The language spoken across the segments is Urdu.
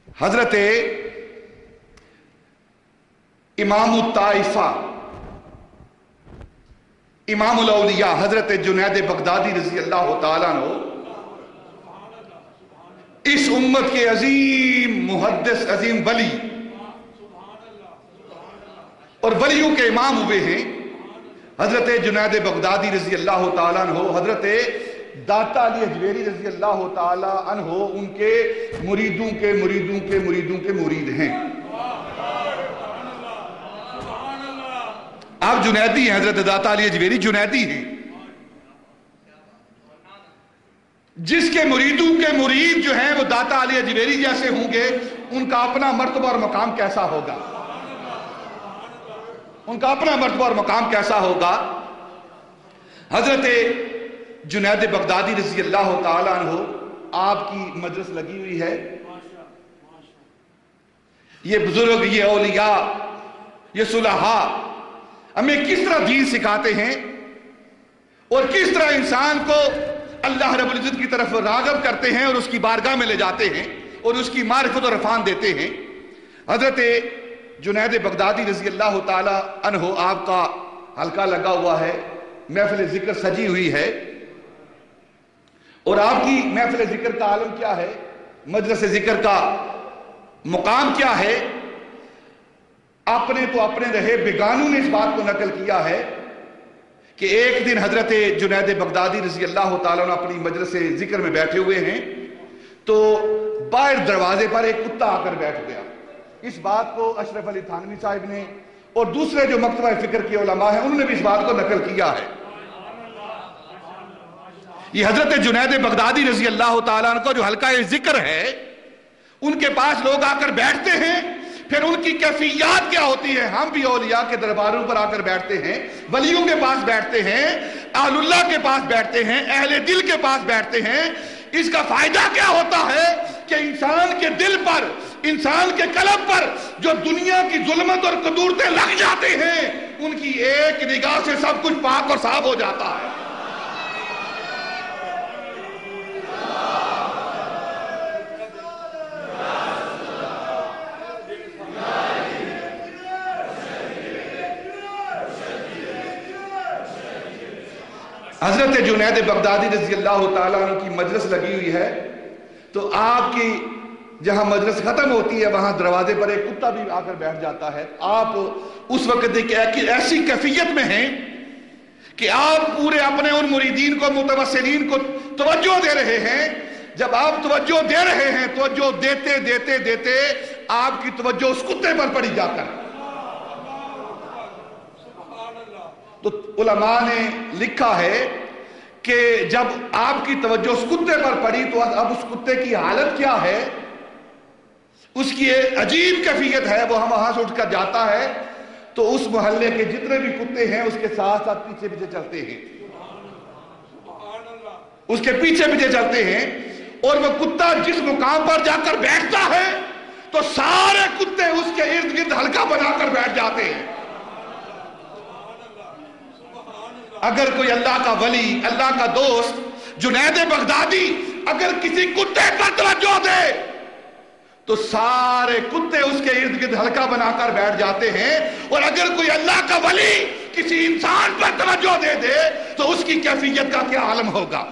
حضرت امام الطائفہ امام الاولیاء حضرت جنید بغدادی رضی اللہ تعالیٰ عنہ اس امت کے عظیم محدث، عظیم ولی اور ولیوں کے امام ہوئے ہیں۔ حضرت جنید بغدادی رضی اللہ تعالیٰ عنہ حضرت داتا علی اجویری رضی اللہ تعالیٰ عنہ ان کے مریدوں کے مریدوں کے مریدوں کے مرید ہیں۔ آپ جنیدی ہیں، حضرت داتا علی اجویری جنیدی ہیں۔ جس کے مریدوں کے مرید جو ہیں وہ داتا علی اجویری جیسے ہوں گے، ان کا اپنا مرتبہ اور مقام کیسا ہوگا؟ ان کا اپنا مرتبہ اور مقام کیسا ہوگا؟ حضرت جنید بغدادی رضی اللہ تعالیٰ عنہ آپ کی مجلس لگی ہوئی ہے۔ یہ بزرگ، یہ اولیاء، یہ صلحاء ہمیں کس طرح دین سکھاتے ہیں اور کس طرح انسان کو اللہ رب العزت کی طرف راغب کرتے ہیں اور اس کی بارگاہ میں لے جاتے ہیں اور اس کی معرفت و عرفان دیتے ہیں۔ حضرت جنید بغدادی رضی اللہ تعالی عنہ آپ کا حلقہ لگا ہوا ہے، محفل ذکر سجی ہوئی ہے، اور آپ کی محفل ذکر کا عالم کیا ہے، مجلس ذکر کا مقام کیا ہے؟ اپنے تو اپنے رہے، بیگانوں نے اس بات کو نقل کیا ہے کہ ایک دن حضرت جنید بغدادی رضی اللہ تعالیٰ عنہ اپنی مجلس ذکر میں بیٹھے ہوئے ہیں تو باہر دروازے پر ایک کتا آ کر بیٹھ گیا۔ اس بات کو اشرف علی تھانوی صاحب نے اور دوسرے جو مکتبہ فکر کے علماء ہیں انہوں نے بھی اس بات کو نقل کیا ہے۔ یہ حضرت جنید بغدادی رضی اللہ تعالیٰ عنہ کا جو حلقہ ذکر ہے، ان کے پاس لوگ آ کر بیٹھتے ہیں، پھر ان کی کیفیات کیا ہوتی ہے؟ ہم بھی اولیاء کے درباروں پر آ کر بیٹھتے ہیں، ولیوں کے پاس بیٹھتے ہیں، اہل اللہ کے پاس بیٹھتے ہیں، اہل دل کے پاس بیٹھتے ہیں۔ اس کا فائدہ کیا ہوتا ہے کہ انسان کے دل پر، انسان کے قلب پر جو دنیا کی ظلمت اور قدورتیں لگ جاتے ہیں، ان کی ایک نگاہ سے سب کچھ پاک اور صاف ہو جاتا ہے۔ حضرت جنید بغدادی رضی اللہ تعالیٰ عنہ کی مجلس لگی ہوئی ہے تو آپ کی جہاں مجلس ختم ہوتی ہے وہاں دروازے پر ایک کتا بھی آ کر بیٹھ جاتا ہے۔ آپ اس وقت ایسی کیفیت میں ہیں کہ آپ پورے اپنے ان مریدین کو، متوسلین کو توجہ دے رہے ہیں۔ جب آپ توجہ دے رہے ہیں، توجہ دیتے دیتے دیتے آپ کی توجہ اس کتے پر پڑی جا کر، تو علماء نے لکھا ہے کہ جب آپ کی توجہ اس کتے پر پڑی تو اب اس کتے کی حالت کیا ہے؟ اس کی ایک عجیب کیفیت ہے۔ وہ وہاں سے اٹھ کر جاتا ہے تو اس محلے کے جتنے بھی کتے ہیں اس کے ساتھ ساتھ پیچھے پیچھے چلتے ہیں، اس کے پیچھے پیچھے چلتے ہیں، اور وہ کتا جس مقام پر جا کر بیٹھتا ہے تو سارے کتے اس کے ارد گرد حلقہ بنا کر بیٹھ جاتے ہیں۔ اگر کوئی اللہ کا ولی، اللہ کا دوست جنید بغدادی اگر کسی کتے پر توجہ دے تو سارے کتے اس کے ارد گرد حلقہ بنا کر بیٹھ جاتے ہیں، اور اگر کوئی اللہ کا ولی کسی انسان پر توجہ دے دے تو اس کی کیفیت کا کیا عالم ہوگا؟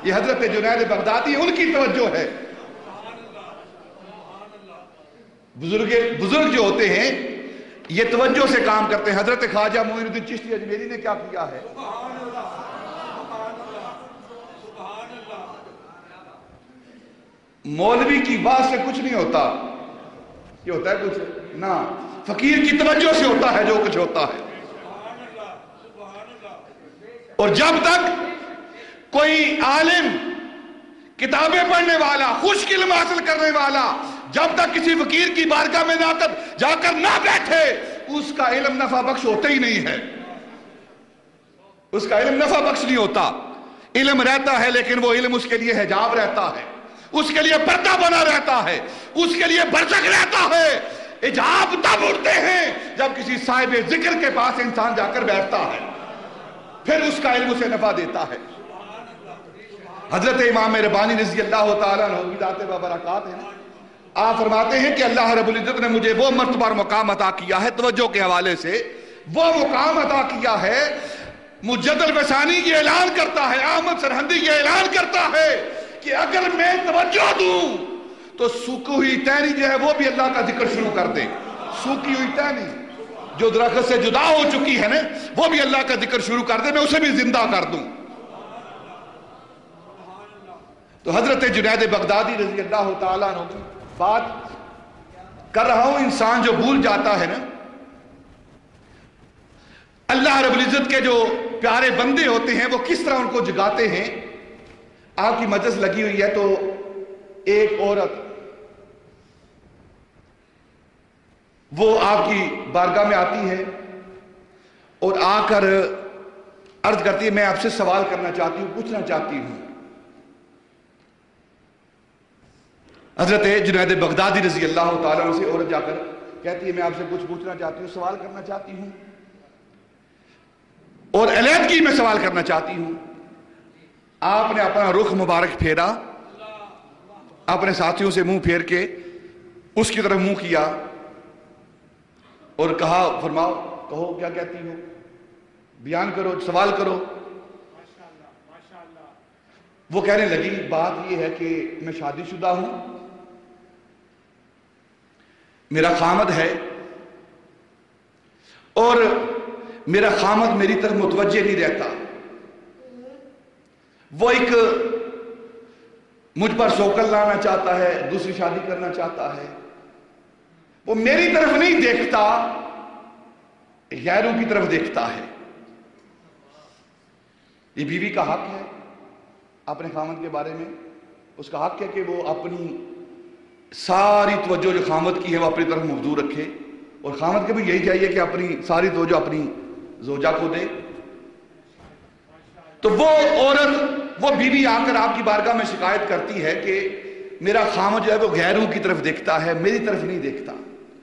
یہ حضرت جنید بغدادی ان کی توجہ ہے۔ بزرگ جو ہوتے ہیں یہ توجہ سے کام کرتے ہیں۔ حضرت خواجہ معین الدین چشتی اجمیری نے کیا کیا ہے؟ مولوی کی بات سے کچھ نہیں ہوتا، یہ ہوتا ہے کچھ نہ، فقیر کی توجہ سے ہوتا ہے جو کچھ ہوتا ہے۔ اور جب تک کوئی عالم، کتابیں پڑھنے والا، خشک علم حاصل کرنے والا جب تک کسی فقیر کی بارگاہ میں جا کر نہ بیٹھے اس کا علم نفع بخش ہوتا ہی نہیں ہے، اس کا علم نفع بخش نہیں ہوتا۔ علم رہتا ہے لیکن وہ علم اس کے لیے حجاب رہتا ہے، اس کے لیے پردہ بنا رہتا ہے، اس کے لیے برزخ رہتا ہے۔ حجاب تب اڑتے ہیں جب کسی صاحب ذکر کے پاس انسان جا کر بیٹھتا ہے، پھر اس کا علم اسے نفع دیتا ہے۔ حضرت امام ربانی رضی اللہ تعالیٰ عنہ ذات بابرکات ہے نا، آپ فرماتے ہیں کہ اللہ رب العزت نے مجھے وہ مرتبہ اور مقام عطا کیا ہے، توجہ کے حوالے سے وہ مقام عطا کیا ہے، مجد الوسانی یہ اعلان کرتا ہے، احمد سرہندی یہ اعلان کرتا ہے کہ اگر میں توجہ دوں تو سوکھی ہوئی ٹہنی جو ہے وہ بھی اللہ کا ذکر شروع کر دے. سوکھی ہوئی ٹہنی جو درخت سے جدا ہو چکی ہے نا، وہ بھی اللہ کا ذکر شروع کر دے، میں اسے بھی زندہ کر دوں. تو حضرت جنید بغدادی رضی اللہ تعالیٰ عنہ کی بات کر رہا ہوں. انسان جو بھول جاتا ہے نا، اللہ رب العزت کے جو پیارے بندے ہوتے ہیں وہ کس طرح ان کو جگاتے ہیں. آپ کی مجلس لگی ہوئی ہے تو ایک عورت وہ آپ کی بارگاہ میں آتی ہے اور آ کر عرض کرتی ہے میں آپ سے سوال کرنا چاہتی ہوں، پوچھنا چاہتی ہوں. حضرت جنید بغدادی رضی اللہ تعالیٰ عنہ سے عورت جا کر کہتی ہے میں آپ سے کچھ پوچھنا چاہتی ہوں، سوال کرنا چاہتی ہوں، اور علیحدگی میں سوال کرنا چاہتی ہوں. آپ نے اپنا رخ مبارک پھیرا، اپنے ساتھیوں سے منہ پھیر کے اس کی طرف منہ کیا اور کہا فرماؤ، کہو کیا کہتی ہو، بیان کرو، سوال کرو. وہ کہنے لگی بات یہ ہے کہ میں شادی شدہ ہوں، میرا خامد ہے اور میرا خامد میری طرف متوجہ نہیں رہتا، وہ ایک مجھ پر سوکل لانا چاہتا ہے، دوسری شادی کرنا چاہتا ہے، وہ میری طرف نہیں دیکھتا، غیروں کی طرف دیکھتا ہے. یہ بیوی کا حق ہے اپنے خامد کے بارے میں، اس کا حق ہے کہ وہ اپنی ساری توجہ جو خامد کی ہے وہ اپنی طرف مبذول رکھے، اور خامد کے بھی یہی چاہیے کہ اپنی ساری توجہ اپنی زوجہ کو دے. تو وہ عورت، وہ بیوی آ کر آپ کی بارگاہ میں شکایت کرتی ہے کہ میرا خامد جو ہے وہ غیروں کی طرف دیکھتا ہے، میری طرف نہیں دیکھتا.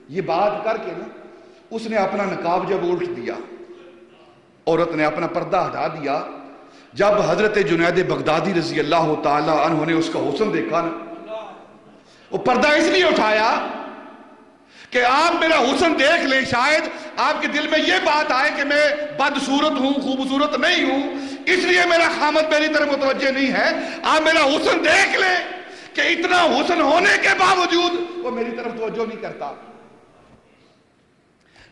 یہ بات کر کے نا اس نے اپنا نقاب جب الٹ دیا، عورت نے اپنا پردہ ہٹا دیا، جب حضرت جنید بغدادی رضی اللہ تعالی عنہ نے اس کا حسن دیکھا نا، وہ پردہ اس لیے اٹھایا کہ آپ میرا حسن دیکھ لیں، شاید آپ کے دل میں یہ بات آئے کہ میں بدصورت ہوں، خوبصورت نہیں ہوں، اس لیے میرا خامد میری طرف متوجہ نہیں ہے. آپ میرا حسن دیکھ لیں کہ اتنا حسن ہونے کے باوجود وہ میری طرف توجہ نہیں کرتا.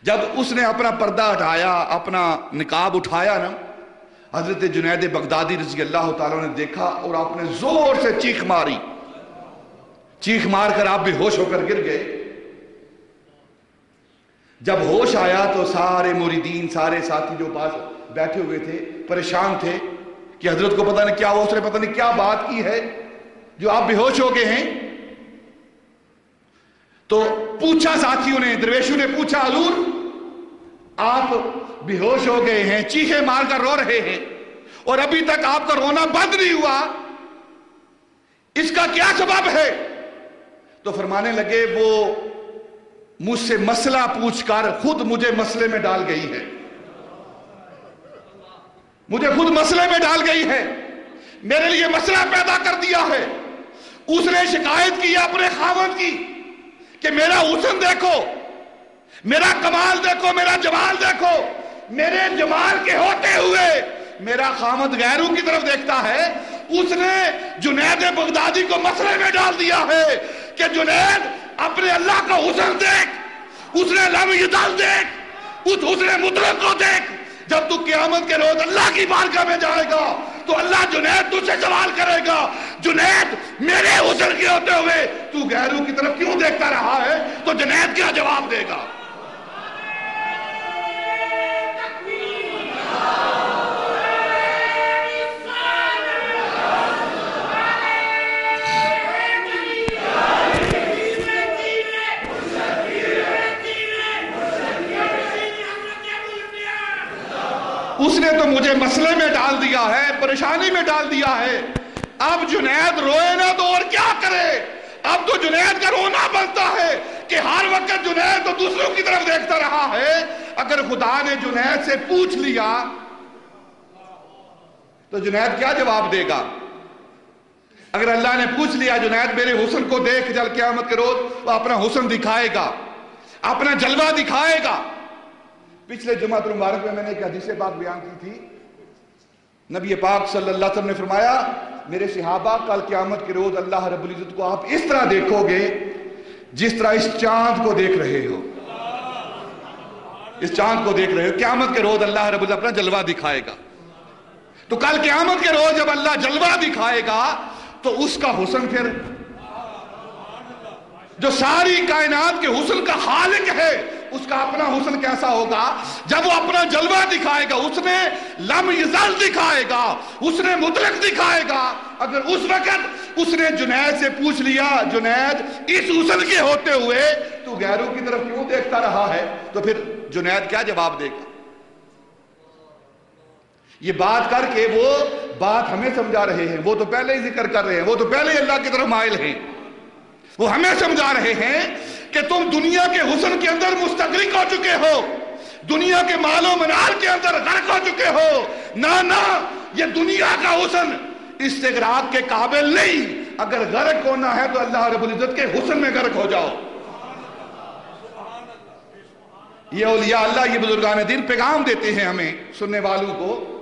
جب اس نے اپنا پردہ ہٹایا، اپنا نقاب اٹھایا نا، حضرت جنید بغدادی رضی اللہ تعالیٰ نے دیکھا اور آپ نے زور سے چیخ ماری، چیخ مار کر آپ بے ہوش ہو کر گر گئے. جب ہوش آیا تو سارے مریدین، سارے ساتھی جو پاس بیٹھے ہوئے تھے پریشان تھے کہ حضرت کو پتہ نہیں کیا ہوا، اس نے پتہ نہیں کیا بات کی ہے جو آپ بے ہوش ہو گئے ہیں. تو پوچھا ساتھیوں نے، درویشوں نے پوچھا حضور آپ بے ہوش ہو گئے ہیں، چیخے مار کر رو رہے ہیں اور ابھی تک آپ کا رونا بند نہیں ہوا، اس کا کیا سبب ہے؟ تو فرمانے لگے وہ مجھ سے مسئلہ پوچھ کر خود مجھے مسئلے میں ڈال گئی ہے، مجھے خود مسئلے میں ڈال گئی ہے، میرے لیے مسئلہ پیدا کر دیا ہے. اس نے شکایت کی اپنے خاوند کی کہ میرا حسن دیکھو، میرا کمال دیکھو، میرا جمال دیکھو، میرے جمال کے ہوتے ہوئے میرا خامد غیروں کی طرف دیکھتا ہے. اس نے جنید بغدادی کو مسئلے میں ڈال دیا ہے کہ جنید اپنے اللہ کا حسن دیکھ، اس نے لم یدل دیکھ، اس حسن مطلق کو دیکھ. جب تو قیامت کے روز اللہ کی بارگاہ میں جائے گا تو اللہ جنید تجھ سے سوال کرے گا، جنید میرے حسن کے ہوتے ہوئے تو غیروں کی طرف کیوں دیکھتا رہا ہے؟ تو جنید کیا جواب دے گا؟ اس نے تو مجھے مسئلے میں ڈال دیا ہے، پریشانی میں ڈال دیا ہے. اب جنید روئے نہ تو اور کیا کرے؟ اب تو جنید کا رونا بنتا ہے کہ ہر وقت جنید تو دوسروں کی طرف دیکھتا رہا ہے. اگر خدا نے جنید سے پوچھ لیا تو جنید کیا جواب دے گا؟ اگر اللہ نے پوچھ لیا جنید میرے حسن کو دیکھ جل قیامت کے روز، وہ اپنا حسن دکھائے گا، اپنا جلوہ دکھائے گا۔ پچھلے جمعہ المبارک میں نے ایک حدیث پاک بیان کی تھی، نبی پاک صلی اللہ علیہ وسلم نے فرمایا میرے صحابہ کل قیامت کے روز اللہ رب العزت کو آپ اس طرح دیکھو گے جس طرح اس چاند کو دیکھ رہے ہو، اس چاند کو دیکھ رہے ہو۔ قیامت کے روز اللہ رب العزت اپنا جلوہ دکھائے گا، تو کل قیامت کے روز جب اللہ جلوہ دکھائے گا تو اس کا حسن، پھر جو ساری کائنات کے حسن کا خالق ہے اس کا اپنا حسن کیسا ہوگا جب وہ اپنا جلوہ دکھائے گا، اس نے لم یزل دکھائے گا، اس نے مطلق دکھائے گا۔ اگر اس وقت اس نے جنید سے پوچھ لیا جنید اس حسن کے ہوتے ہوئے تو غیروں کی طرف کیوں دیکھتا رہا ہے، تو پھر جنید کیا جواب دے گا؟ یہ بات کر کے وہ بات ہمیں سمجھا رہے ہیں، وہ تو پہلے ہی ذکر کر رہے ہیں، وہ تو پہلے ہی اللہ کی طرف مائل ہیں، وہ ہمیں سمجھا رہے ہیں کہ تم دنیا کے حسن کے اندر مستغرق ہو چکے ہو، دنیا کے مال و منال کے اندر غرق ہو چکے ہو۔ نہ یہ دنیا کا حسن استغراق کے قابل نہیں، اگر غرق ہونا ہے تو اللہ رب العزت کے حسن میں غرق ہو جاؤ۔ یہ اولیاء اللہ، یہ بزرگان دین پیغام دیتے ہیں ہمیں سننے والوں کو